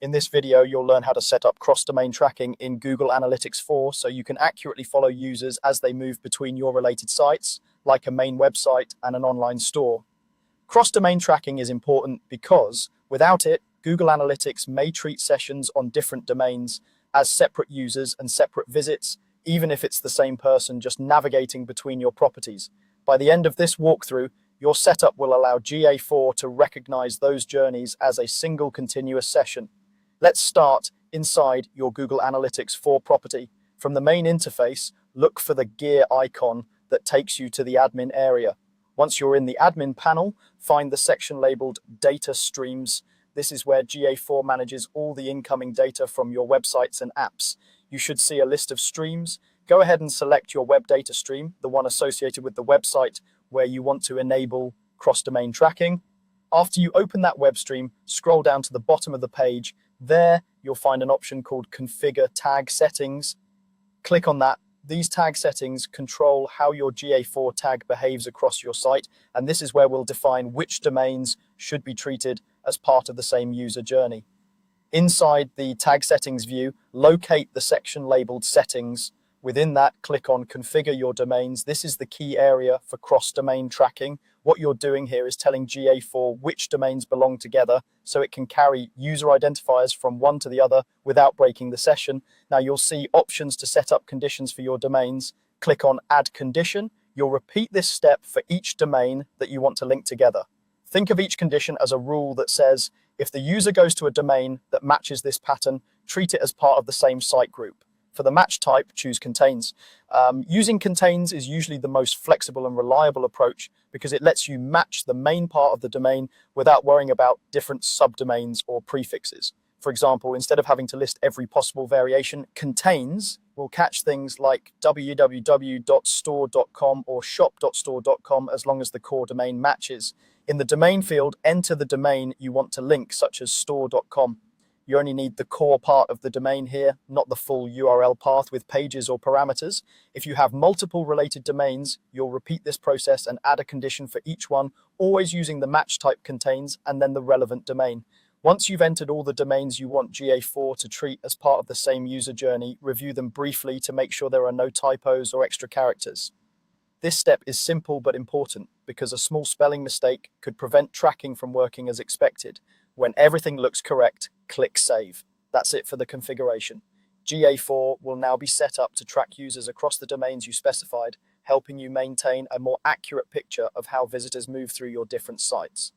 In this video, you'll learn how to set up cross-domain tracking in Google Analytics 4 so you can accurately follow users as they move between your related sites, like a main website and an online store. Cross-domain tracking is important because, without it, Google Analytics may treat sessions on different domains as separate users and separate visits, even if it's the same person just navigating between your properties. By the end of this walkthrough, your setup will allow GA4 to recognize those journeys as a single continuous session. Let's start inside your Google Analytics 4 property. From the main interface, look for the gear icon that takes you to the admin area. Once you're in the admin panel, find the section labeled Data Streams. This is where GA4 manages all the incoming data from your websites and apps. You should see a list of streams. Go ahead and select your web data stream, the one associated with the website where you want to enable cross-domain tracking. After you open that web stream, scroll down to the bottom of the page. There, you'll find an option called Configure Tag Settings. Click on that. These tag settings control how your GA4 tag behaves across your site, and this is where we'll define which domains should be treated as part of the same user journey. Inside the tag settings view, locate the section labeled Settings. Within that, click on Configure Your Domains. This is the key area for cross-domain tracking. What you're doing here is telling GA4 which domains belong together so it can carry user identifiers from one to the other without breaking the session. Now you'll see options to set up conditions for your domains. Click on Add Condition. You'll repeat this step for each domain that you want to link together. Think of each condition as a rule that says, if the user goes to a domain that matches this pattern, treat it as part of the same site group. For the match type, choose Contains. Using Contains is usually the most flexible and reliable approach because it lets you match the main part of the domain without worrying about different subdomains or prefixes. For example, instead of having to list every possible variation, Contains will catch things like www.store.com or shop.store.com as long as the core domain matches. In the domain field, enter the domain you want to link, such as store.com. You only need the core part of the domain here, not the full URL path with pages or parameters. If you have multiple related domains, you'll repeat this process and add a condition for each one, always using the match type Contains and then the relevant domain. Once you've entered all the domains you want GA4 to treat as part of the same user journey, review them briefly to make sure there are no typos or extra characters. This step is simple but important because a small spelling mistake could prevent tracking from working as expected. When everything looks correct, click Save. That's it for the configuration. GA4 will now be set up to track users across the domains you specified, helping you maintain a more accurate picture of how visitors move through your different sites.